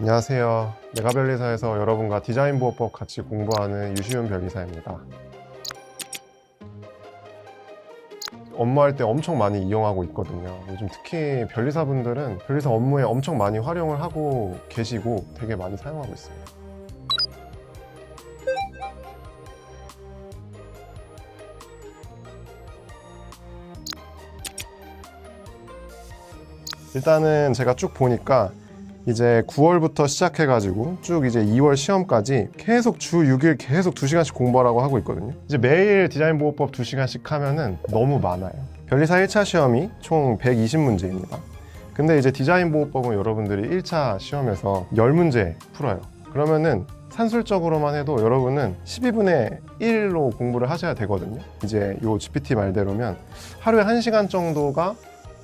안녕하세요. 메가변리사에서 여러분과 디자인 보호법 같이 공부하는 유시훈 변리사입니다. 업무할 때 엄청 많이 이용하고 있거든요. 요즘 특히 변리사분들은 변리사 업무에 엄청 많이 활용을 하고 계시고 되게 많이 사용하고 있습니다. 일단은 제가 쭉 보니까 이제 9월부터 시작해가지고 쭉 이제 2월 시험까지 계속 주 6일 계속 2시간씩 공부하라고 하고 있거든요. 이제 매일 디자인 보호법 2시간씩 하면은 너무 많아요. 변리사 1차 시험이 총 120문제입니다. 근데 이제 디자인 보호법은 여러분들이 1차 시험에서 10문제 풀어요. 그러면은 산술적으로만 해도 여러분은 12분의 1로 공부를 하셔야 되거든요. 이제 요 GPT 말대로면 하루에 1시간 정도가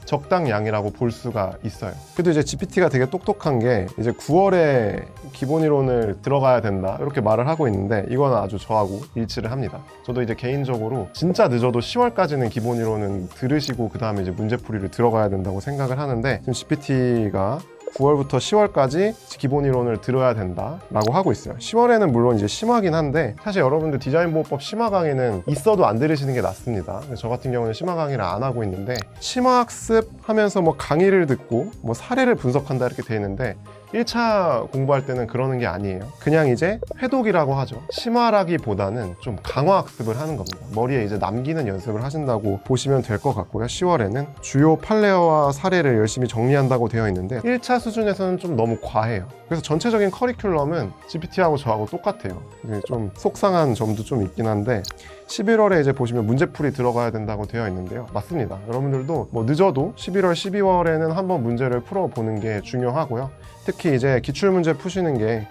적당량이라고 볼 수가 있어요. 그래도 이제 GPT가 되게 똑똑한 게 이제 9월에 기본 이론을 들어가야 된다 이렇게 말을 하고 있는데 이거는 아주 저하고 일치를 합니다. 저도 이제 개인적으로 진짜 늦어도 10월까지는 기본 이론은 들으시고 그 다음에 이제 문제풀이를 들어가야 된다고 생각을 하는데 지금 GPT가 9월부터 10월까지 기본 이론을 들어야 된다라고 하고 있어요. 10월에는 물론 이제 심화긴 한데 사실 여러분들 디자인 보호법 심화 강의는 있어도 안 들으시는 게 낫습니다. 저 같은 경우는 심화 강의를 안 하고 있는데 심화 학습하면서 뭐 강의를 듣고 뭐 사례를 분석한다 이렇게 돼 있는데 1차 공부할 때는 그러는 게 아니에요. 그냥 이제 회독이라고 하죠. 심화라기보다는 좀 강화 학습을 하는 겁니다. 머리에 이제 남기는 연습을 하신다고 보시면 될 것 같고요. 10월에는 주요 판례와 사례를 열심히 정리한다고 되어 있는데 1차 수준에서는 좀 너무 과해요. 그래서 전체적인 커리큘럼은 GPT하고 저하고 똑같아요. 좀 속상한 점도 좀 있긴 한데 11월에 이제 보시면 문제풀이 들어가야 된다고 되어 있는데요. 맞습니다. 여러분들도 뭐 늦어도 11월, 12월에는 한번 문제를 풀어보는 게 중요하고요. 특히 이제 기출문제 푸시는 게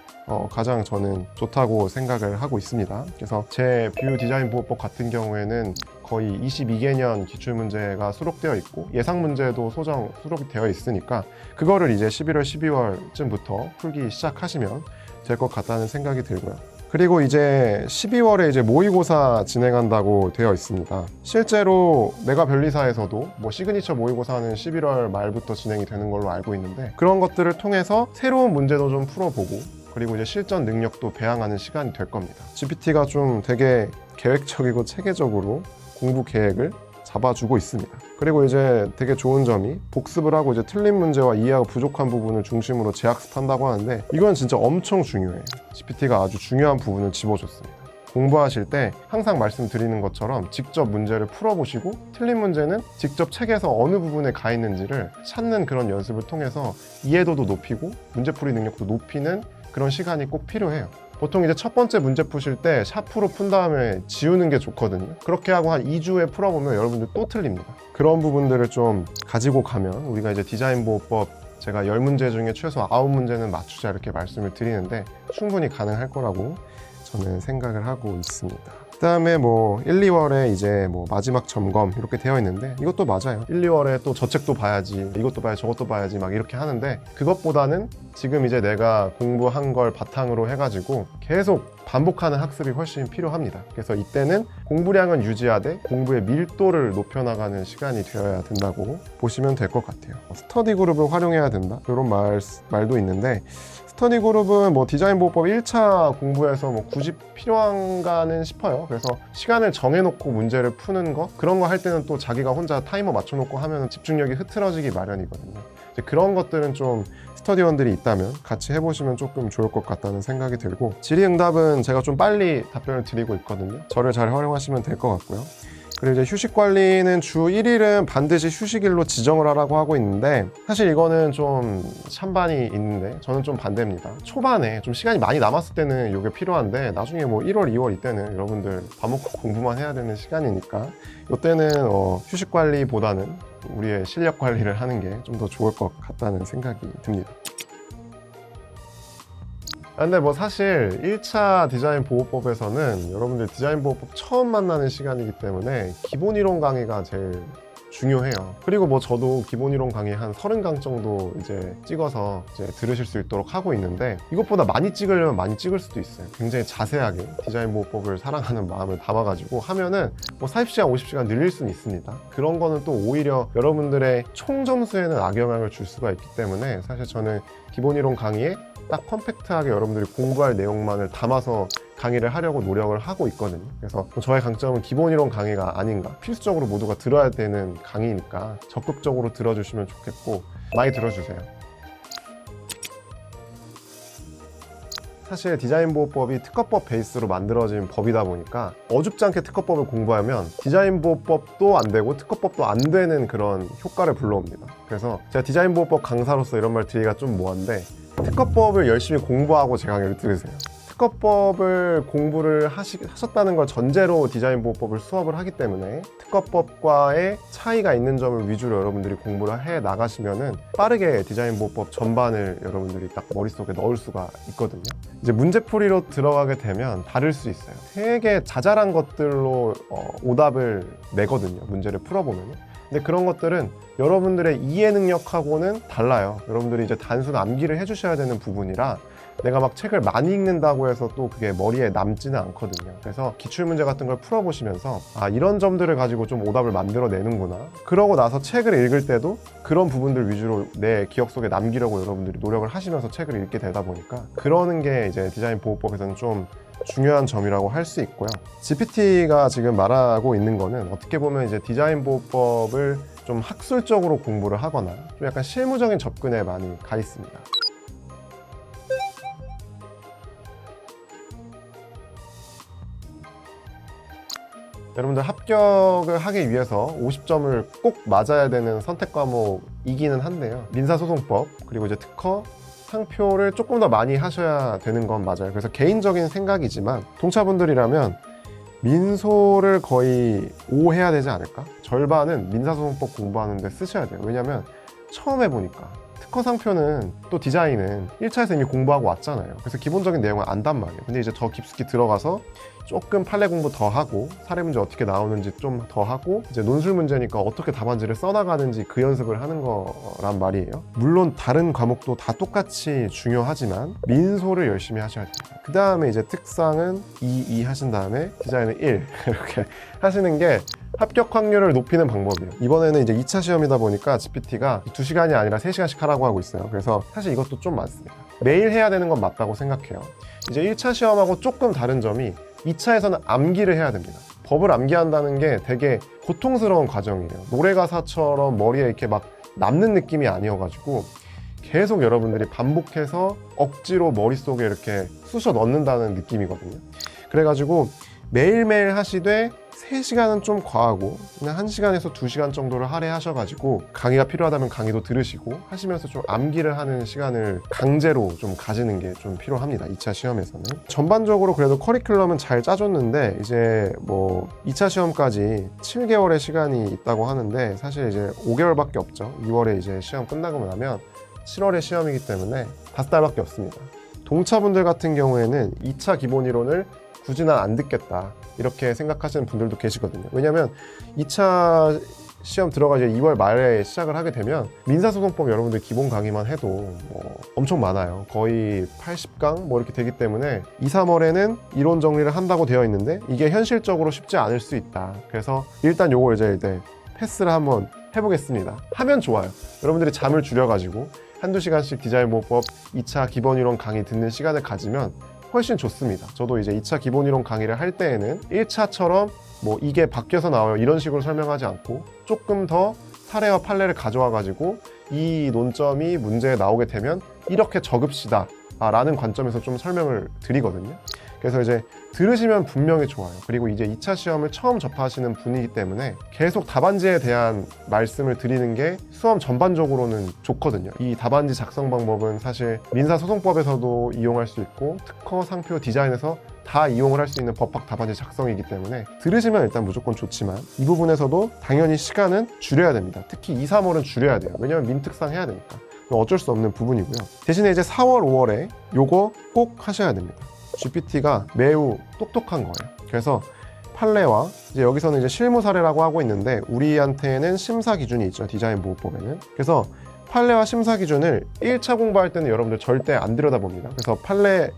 가장 저는 좋다고 생각을 하고 있습니다. 그래서 제 뷰 디자인 보호법 같은 경우에는 거의 22개년 기출문제가 수록되어 있고 예상문제도 수록이 되어 있으니까 그거를 이제 11월, 12월쯤부터 풀기 시작하시면 될 것 같다는 생각이 들고요. 그리고 이제 12월에 이제 모의고사 진행한다고 되어 있습니다. 실제로 메가변리사에서도 뭐 시그니처 모의고사는 11월 말부터 진행이 되는 걸로 알고 있는데 그런 것들을 통해서 새로운 문제도 좀 풀어보고 그리고 이제 실전 능력도 배양하는 시간이 될 겁니다. GPT가 좀 되게 계획적이고 체계적으로 공부 계획을 잡아주고 있습니다. 그리고 이제 되게 좋은 점이 복습을 하고 이제 틀린 문제와 이해가 부족한 부분을 중심으로 재학습한다고 하는데 이건 진짜 엄청 중요해요. GPT가 아주 중요한 부분을 집어줬습니다. 공부하실 때 항상 말씀드리는 것처럼 직접 문제를 풀어보시고 틀린 문제는 직접 책에서 어느 부분에 가 있는지를 찾는 그런 연습을 통해서 이해도도 높이고 문제풀이 능력도 높이는 그런 시간이 꼭 필요해요. 보통 이제 첫 번째 문제 푸실 때 샤프로 푼 다음에 지우는 게 좋거든요. 그렇게 하고 한 2주에 풀어보면 여러분들 또 틀립니다. 그런 부분들을 좀 가지고 가면 우리가 이제 디자인 보호법 제가 10문제 중에 최소 9문제는 맞추자 이렇게 말씀을 드리는데 충분히 가능할 거라고 저는 생각을 하고 있습니다. 그 다음에 뭐 1, 2월에 이제 뭐 마지막 점검 이렇게 되어 있는데 이것도 맞아요. 1, 2월에 또 저 책도 봐야지 이것도 봐야지 저것도 봐야지 막 이렇게 하는데 그것보다는 지금 이제 내가 공부한 걸 바탕으로 해가지고 계속 반복하는 학습이 훨씬 필요합니다. 그래서 이때는 공부량은 유지하되 공부의 밀도를 높여나가는 시간이 되어야 된다고 보시면 될 것 같아요. 스터디 그룹을 활용해야 된다 이런 말도 있는데 스터디 그룹은 뭐 디자인 보호법 1차 공부에서 뭐 굳이 필요한가는 싶어요. 그래서 시간을 정해놓고 문제를 푸는 거 그런 거 할 때는 또 자기가 혼자 타이머 맞춰놓고 하면 집중력이 흐트러지기 마련이거든요. 이제 그런 것들은 좀 스터디원들이 있다면 같이 해보시면 조금 좋을 것 같다는 생각이 들고 질의응답은 제가 좀 빨리 답변을 드리고 있거든요. 저를 잘 활용하시면 될 것 같고요. 그리고 이제 휴식 관리는 주 1일은 반드시 휴식일로 지정을 하라고 하고 있는데 사실 이거는 좀 찬반이 있는데 저는 좀 반대입니다. 초반에 좀 시간이 많이 남았을 때는 이게 필요한데 나중에 뭐 1월, 2월 이때는 여러분들 밥 먹고 공부만 해야 되는 시간이니까 이때는 휴식 관리보다는 우리의 실력 관리를 하는 게 좀 더 좋을 것 같다는 생각이 듭니다. 근데 뭐 사실 1차 디자인 보호법에서는 여러분들 디자인 보호법 처음 만나는 시간이기 때문에 기본 이론 강의가 제일 중요해요. 그리고 뭐 저도 기본 이론 강의 한 30강 정도 이제 찍어서 이제 들으실 수 있도록 하고 있는데, 이것보다 많이 찍으려면 많이 찍을 수도 있어요. 굉장히 자세하게 디자인 보호법을 사랑하는 마음을 담아가지고 하면은 뭐 40시간, 50시간 늘릴 수는 있습니다. 그런 거는 또 오히려 여러분들의 총 점수에는 악영향을 줄 수가 있기 때문에, 사실 저는 기본 이론 강의에 딱 컴팩트하게 여러분들이 공부할 내용만을 담아서 강의를 하려고 노력을 하고 있거든요. 그래서 저의 강점은 기본 이론 강의가 아닌가, 필수적으로 모두가 들어야 되는 강의니까 적극적으로 들어주시면 좋겠고, 많이 들어주세요. 사실 디자인 보호법이 특허법 베이스로 만들어진 법이다 보니까 어줍지 않게 특허법을 공부하면 디자인 보호법도 안 되고 특허법도 안 되는 그런 효과를 불러옵니다. 그래서 제가 디자인 보호법 강사로서 이런 말 드리기가 좀 뭐한데, 특허법을 열심히 공부하고 제 강의를 들으세요. 특허법을 공부를 하셨다는 걸 전제로 디자인 보호법을 수업을 하기 때문에 특허법과의 차이가 있는 점을 위주로 여러분들이 공부를 해 나가시면은 빠르게 디자인 보호법 전반을 여러분들이 딱 머릿속에 넣을 수가 있거든요. 이제 문제풀이로 들어가게 되면 다를 수 있어요. 되게 자잘한 것들로 오답을 내거든요. 문제를 풀어보면. 근데 그런 것들은 여러분들의 이해 능력하고는 달라요. 여러분들이 이제 단순 암기를 해주셔야 되는 부분이라, 내가 막 책을 많이 읽는다고 해서 또 그게 머리에 남지는 않거든요. 그래서 기출문제 같은 걸 풀어보시면서 이런 점들을 가지고 좀 오답을 만들어내는구나, 그러고 나서 책을 읽을 때도 그런 부분들 위주로 내 기억 속에 남기려고 여러분들이 노력을 하시면서 책을 읽게 되다 보니까, 그러는 게 이제 디자인 보호법에서는 좀 중요한 점이라고 할 수 있고요. GPT가 지금 말하고 있는 거는 어떻게 보면 이제 디자인 보호법을 좀 학술적으로 공부를 하거나 좀 약간 실무적인 접근에 많이 가 있습니다. 여러분들 합격을 하기 위해서 50점을 꼭 맞아야 되는 선택 과목이기는 한데요. 민사소송법, 그리고 이제 특허, 상표를 조금 더 많이 하셔야 되는 건 맞아요. 그래서 개인적인 생각이지만 동차분들이라면 민소를 거의 5 해야 되지 않을까? 절반은 민사소송법 공부하는데 쓰셔야 돼요. 왜냐면 처음 해보니까 특허 상표는 또 디자인은 1차에서 이미 공부하고 왔잖아요. 그래서 기본적인 내용을 안단 말이에요. 근데 이제 더 깊숙이 들어가서 조금 판례 공부 더 하고, 사례 문제 어떻게 나오는지 좀 더 하고, 이제 논술 문제니까 어떻게 답안지를 써나가는지 그 연습을 하는 거란 말이에요. 물론 다른 과목도 다 똑같이 중요하지만 민소를 열심히 하셔야 됩니다. 그 다음에 이제 특상은 2 하신 다음에 디자인은 1 이렇게 하시는 게 합격 확률을 높이는 방법이에요. 이번에는 이제 2차 시험이다 보니까 GPT가 2시간이 아니라 3시간씩 하라고 하고 있어요. 그래서 사실 이것도 좀 많습니다. 매일 해야 되는 건 맞다고 생각해요. 이제 1차 시험하고 조금 다른 점이 2차에서는 암기를 해야 됩니다. 법을 암기한다는 게 되게 고통스러운 과정이에요. 노래가사처럼 머리에 이렇게 막 남는 느낌이 아니어가지고 계속 여러분들이 반복해서 억지로 머릿속에 이렇게 쑤셔 넣는다는 느낌이거든요. 그래가지고 매일매일 하시되 3시간은 좀 과하고 그냥 1시간에서 2시간 정도를 할애하셔가지고 강의가 필요하다면 강의도 들으시고 하시면서 좀 암기를 하는 시간을 강제로 좀 가지는 게 좀 필요합니다. 2차 시험에서는. 전반적으로 그래도 커리큘럼은 잘 짜줬는데 이제 뭐 2차 시험까지 7개월의 시간이 있다고 하는데 사실 이제 5개월밖에 없죠. 2월에 이제 시험 끝나고 나면 7월에 시험이기 때문에 5달밖에 없습니다. 동차분들 같은 경우에는 2차 기본 이론을 굳이 난 안 듣겠다 이렇게 생각하시는 분들도 계시거든요. 왜냐하면 2차 시험 들어가 이제 2월 말에 시작을 하게 되면 민사소송법 여러분들 기본 강의만 해도 뭐 엄청 많아요. 거의 80강 뭐 이렇게 되기 때문에 2, 3월에는 이론 정리를 한다고 되어 있는데 이게 현실적으로 쉽지 않을 수 있다. 그래서 일단 요거 이제 패스를 한번 해보겠습니다. 하면 좋아요. 여러분들이 잠을 줄여가지고 한두 시간씩 디자인 보호법 2차 기본 이론 강의 듣는 시간을 가지면 훨씬 좋습니다. 저도 이제 2차 기본 이론 강의를 할 때에는 1차처럼 뭐 이게 바뀌어서 나와요 이런 식으로 설명하지 않고 조금 더 사례와 판례를 가져와 가지고 이 논점이 문제에 나오게 되면 이렇게 적읍시다 라는 관점에서 좀 설명을 드리거든요. 그래서 이제 들으시면 분명히 좋아요. 그리고 이제 2차 시험을 처음 접하시는 분이기 때문에 계속 답안지에 대한 말씀을 드리는 게 수험 전반적으로는 좋거든요. 이 답안지 작성 방법은 사실 민사소송법에서도 이용할 수 있고 특허, 상표, 디자인에서 다 이용을 할 수 있는 법학 답안지 작성이기 때문에 들으시면 일단 무조건 좋지만 이 부분에서도 당연히 시간은 줄여야 됩니다. 특히 2, 3월은 줄여야 돼요. 왜냐면 민특상 해야 되니까. 어쩔 수 없는 부분이고요. 대신에 이제 4월, 5월에 요거 꼭 하셔야 됩니다. GPT가 매우 똑똑한 거예요. 그래서 판례와 이제 여기서는 이제 실무 사례라고 하고 있는데 우리한테는 심사 기준이 있죠. 디자인 보호법에는. 그래서 판례와 심사 기준을 1차 공부할 때는 여러분들 절대 안 들여다봅니다. 그래서 판례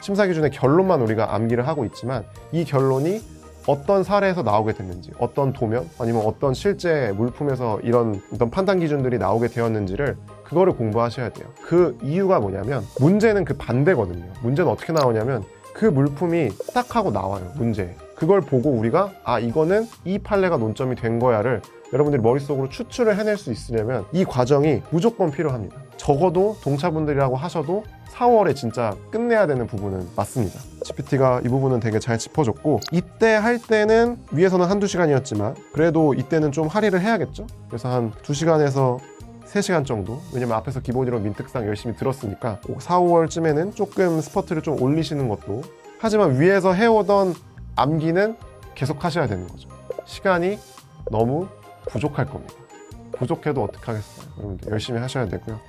심사 기준의 결론만 우리가 암기를 하고 있지만 이 결론이 어떤 사례에서 나오게 됐는지, 어떤 도면 아니면 어떤 실제 물품에서 이런 어떤 판단 기준들이 나오게 되었는지를 그거를 공부하셔야 돼요. 그 이유가 뭐냐면 문제는 그 반대거든요. 문제는 어떻게 나오냐면 그 물품이 딱 하고 나와요. 문제. 그걸 보고 우리가 이거는 이 판례가 논점이 된 거야를 여러분들이 머릿속으로 추출을 해낼 수 있으려면 이 과정이 무조건 필요합니다. 적어도 동차분들이라고 하셔도 4월에 진짜 끝내야 되는 부분은 맞습니다. GPT가 이 부분은 되게 잘 짚어줬고 이때 할 때는 위에서는 한두 시간이었지만 그래도 이때는 좀 할애를 해야겠죠? 그래서 한 2시간에서 3시간 정도, 왜냐면 앞에서 기본이론 민특상 열심히 들었으니까 4, 5월쯤에는 조금 스퍼트를 좀 올리시는 것도, 하지만 위에서 해오던 암기는 계속 하셔야 되는 거죠. 시간이 너무 부족할 겁니다. 부족해도 어떡하겠어요. 여러분들 열심히 하셔야 되고요.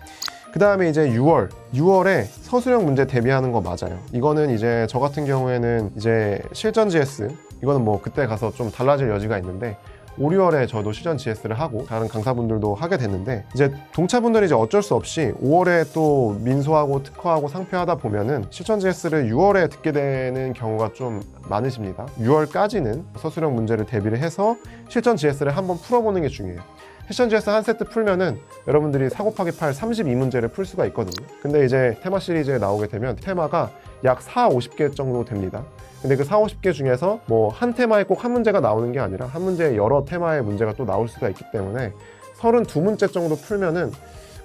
그 다음에 이제 6월에 서술형 문제 대비하는 거 맞아요. 이거는 이제 저 같은 경우에는 이제 실전 GS, 이거는 뭐 그때 가서 좀 달라질 여지가 있는데 5, 6월에 저도 실전 GS를 하고 다른 강사분들도 하게 됐는데 이제 동차분들이 이제 어쩔 수 없이 5월에 또 민소하고 특허하고 상표하다 보면은 실전 GS를 6월에 듣게 되는 경우가 좀 많으십니다. 6월까지는 서술형 문제를 대비를 해서 실전 GS를 한번 풀어보는 게 중요해요. 실전 GS 한 세트 풀면은 여러분들이 4 곱하기 8 32문제를 풀 수가 있거든요. 근데 이제 테마 시리즈에 나오게 되면 테마가 약 4, 50개 정도 됩니다. 근데 그 4, 50개 중에서 뭐 한 테마에 꼭 한 문제가 나오는 게 아니라 한 문제에 여러 테마의 문제가 또 나올 수가 있기 때문에 32문제 정도 풀면은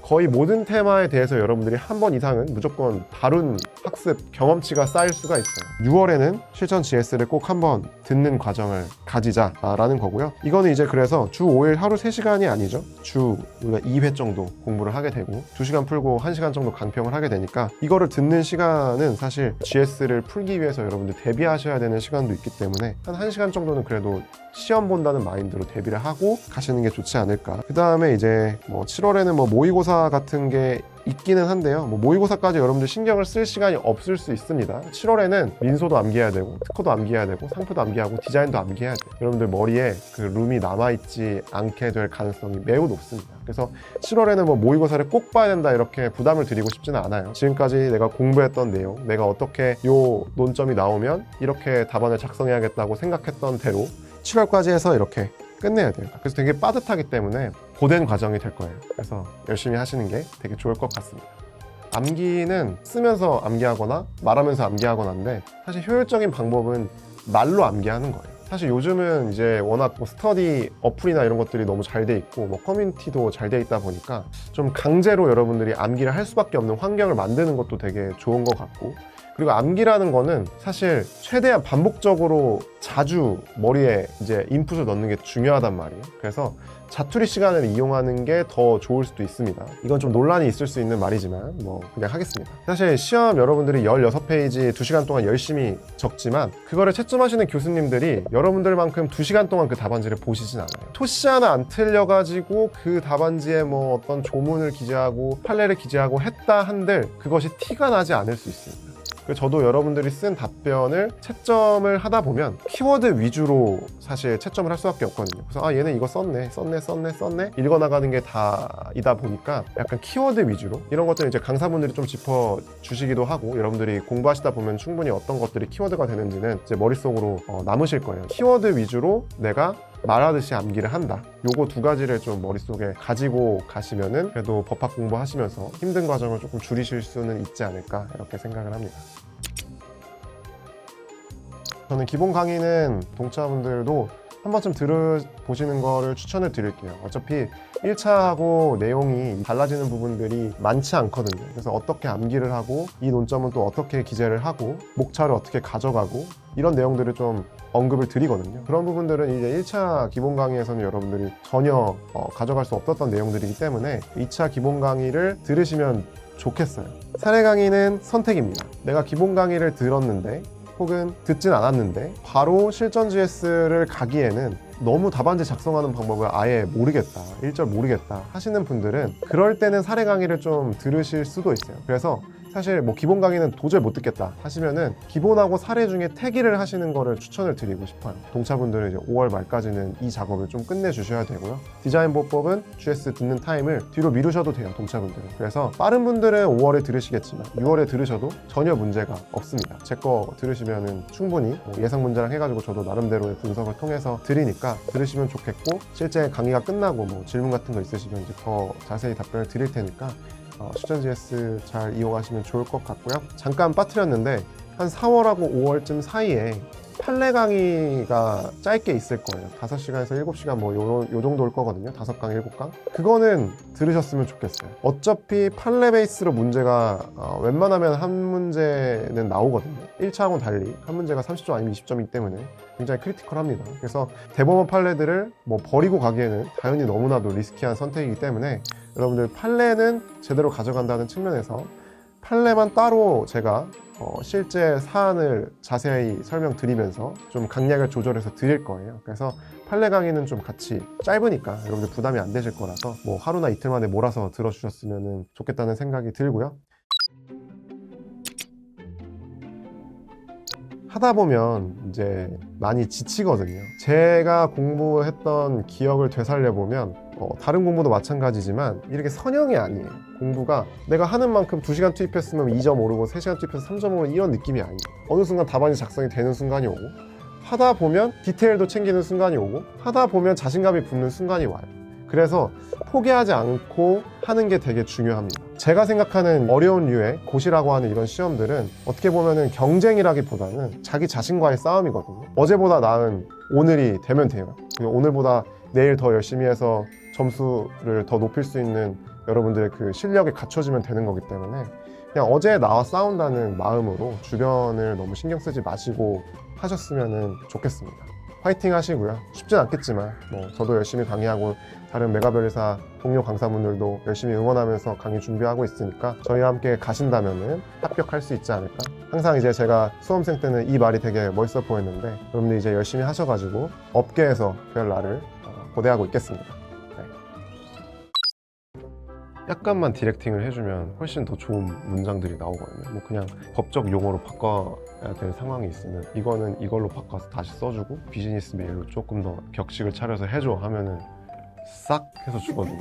거의 모든 테마에 대해서 여러분들이 한 번 이상은 무조건 다룬 학습 경험치가 쌓일 수가 있어요. 6월에는 실전 GS를 꼭 한번 듣는 과정을 가지자라는 거고요. 이거는 이제 그래서 주 5일 하루 3시간이 아니죠. 주 우리가 2회 정도 공부를 하게 되고 2시간 풀고 1시간 정도 강평을 하게 되니까 이거를 듣는 시간은 사실 GS를 풀기 위해서 여러분들 대비하셔야 되는 시간도 있기 때문에 한 1시간 정도는 그래도 시험 본다는 마인드로 대비를 하고 가시는 게 좋지 않을까. 그 다음에 이제 뭐 7월에는 뭐 모의고사 같은 게 있기는 한데요. 뭐 모의고사까지 여러분들 신경을 쓸 시간이 없을 수 있습니다. 7월에는 민소도 암기해야 되고 특허도 암기해야 되고 상표도 암기하고 디자인도 암기해야 돼요. 여러분들 머리에 그 룸이 남아있지 않게 될 가능성이 매우 높습니다. 그래서 7월에는 뭐 모의고사를 꼭 봐야 된다 이렇게 부담을 드리고 싶지는 않아요. 지금까지 내가 공부했던 내용, 내가 어떻게 요 논점이 나오면 이렇게 답안을 작성해야겠다고 생각했던 대로 7월까지 해서 이렇게 끝내야 돼요. 그래서 되게 빠듯하기 때문에 고된 과정이 될 거예요. 그래서 열심히 하시는 게 되게 좋을 것 같습니다. 암기는 쓰면서 암기하거나 말하면서 암기하거나인데 사실 효율적인 방법은 말로 암기하는 거예요. 사실 요즘은 이제 워낙 뭐 스터디 어플이나 이런 것들이 너무 잘 돼 있고 뭐 커뮤니티도 잘 돼 있다 보니까 좀 강제로 여러분들이 암기를 할 수밖에 없는 환경을 만드는 것도 되게 좋은 것 같고, 그리고 암기라는 거는 사실 최대한 반복적으로 자주 머리에 이제 인풋을 넣는 게 중요하단 말이에요. 그래서 자투리 시간을 이용하는 게 더 좋을 수도 있습니다. 이건 좀 논란이 있을 수 있는 말이지만 뭐 그냥 하겠습니다. 사실 시험 여러분들이 16페이지 2시간 동안 열심히 적지만 그거를 채점하시는 교수님들이 여러분들만큼 2시간 동안 그 답안지를 보시진 않아요. 토시 하나 안 틀려가지고 그 답안지에 뭐 어떤 조문을 기재하고 판례를 기재하고 했다 한들 그것이 티가 나지 않을 수 있습니다. 저도 여러분들이 쓴 답변을 채점을 하다 보면 키워드 위주로 사실 채점을 할 수밖에 없거든요. 그래서 얘는 이거 썼네 읽어나가는 게 다이다 보니까 약간 키워드 위주로 이런 것들은 이제 강사분들이 좀 짚어주시기도 하고 여러분들이 공부하시다 보면 충분히 어떤 것들이 키워드가 되는지는 이제 머릿속으로 남으실 거예요. 키워드 위주로 내가 말하듯이 암기를 한다. 요거 두 가지를 좀 머릿속에 가지고 가시면은 그래도 법학 공부하시면서 힘든 과정을 조금 줄이실 수는 있지 않을까 이렇게 생각을 합니다. 저는 기본 강의는 동차분들도 한 번쯤 들어보시는 거를 추천을 드릴게요. 어차피 1차하고 내용이 달라지는 부분들이 많지 않거든요. 그래서 어떻게 암기를 하고 이 논점은 또 어떻게 기재를 하고 목차를 어떻게 가져가고 이런 내용들을 좀 언급을 드리거든요. 그런 부분들은 이제 1차 기본 강의에서는 여러분들이 전혀 가져갈 수 없었던 내용들이기 때문에 2차 기본 강의를 들으시면 좋겠어요. 사례 강의는 선택입니다. 내가 기본 강의를 들었는데 혹은 듣진 않았는데 바로 실전 GS를 가기에는 너무 답안지 작성하는 방법을 아예 모르겠다, 1절 모르겠다 하시는 분들은 그럴 때는 사례 강의를 좀 들으실 수도 있어요. 그래서 사실 뭐 기본 강의는 도저히 못 듣겠다 하시면은 기본하고 사례 중에 태기를 하시는 거를 추천을 드리고 싶어요. 동차분들은 이제 5월 말까지는 이 작업을 좀 끝내주셔야 되고요. 디자인 보호법은 GS 듣는 타임을 뒤로 미루셔도 돼요, 동차분들은. 그래서 빠른 분들은 5월에 들으시겠지만 6월에 들으셔도 전혀 문제가 없습니다. 제 거 들으시면은 충분히 뭐 예상 문제랑 해가지고 저도 나름대로의 분석을 통해서 드리니까 들으시면 좋겠고, 실제 강의가 끝나고 뭐 질문 같은 거 있으시면 이제 더 자세히 답변을 드릴 테니까 수전 GS 잘 이용하시면 좋을 것 같고요. 잠깐 빠뜨렸는데 한 4월하고 5월쯤 사이에 판례 강의가 짧게 있을 거예요. 5시간에서 7시간 뭐 요 정도일 거거든요. 5강, 7강. 그거는 들으셨으면 좋겠어요. 어차피 판례 베이스로 문제가 웬만하면 한 문제는 나오거든요. 1차하고는 달리 한 문제가 30점 아니면 20점이기 때문에 굉장히 크리티컬합니다. 그래서 대법원 판례들을 뭐 버리고 가기에는 당연히 너무나도 리스키한 선택이기 때문에 여러분들 판례는 제대로 가져간다는 측면에서 판례만 따로 제가 실제 사안을 자세히 설명드리면서 좀 강약을 조절해서 드릴 거예요. 그래서 판례 강의는 좀 같이 짧으니까 여러분들 부담이 안 되실 거라서 뭐 하루나 이틀 만에 몰아서 들어주셨으면 좋겠다는 생각이 들고요. 하다 보면 이제 많이 지치거든요. 제가 공부했던 기억을 되살려보면 다른 공부도 마찬가지지만 이렇게 선형이 아니에요. 공부가 내가 하는 만큼 2시간 투입했으면 2점 오르고 3시간 투입해서 3점 오르고 이런 느낌이 아니에요. 어느 순간 답안이 작성이 되는 순간이 오고, 하다 보면 디테일도 챙기는 순간이 오고, 하다 보면 자신감이 붙는 순간이 와요. 그래서 포기하지 않고 하는 게 되게 중요합니다. 제가 생각하는 어려운 류의 고시라고 하는 이런 시험들은 어떻게 보면은 경쟁이라기보다는 자기 자신과의 싸움이거든요. 어제보다 나은 오늘이 되면 돼요. 오늘보다 내일 더 열심히 해서 점수를 더 높일 수 있는 여러분들의 그 실력이 갖춰지면 되는 거기 때문에 그냥 어제 나와 싸운다는 마음으로 주변을 너무 신경 쓰지 마시고 하셨으면 좋겠습니다. 파이팅 하시고요. 쉽진 않겠지만 뭐 저도 열심히 강의하고 다른 메가별리사 동료 강사분들도 열심히 응원하면서 강의 준비하고 있으니까 저희와 함께 가신다면은 합격할 수 있지 않을까. 항상 이제 제가 수험생 때는 이 말이 되게 멋있어 보였는데 여러분들 이제 열심히 하셔가지고 업계에서 별 날을 고대하고 있겠습니다. 네. 약간만 디렉팅을 해주면 훨씬 더 좋은 문장들이 나오거든요. 뭐 그냥 법적 용어로 바꿔야 될 상황이 있으면 이거는 이걸로 바꿔서 다시 써주고 비즈니스 메일로 조금 더 격식을 차려서 해줘 하면은 싹 해서 주거든요.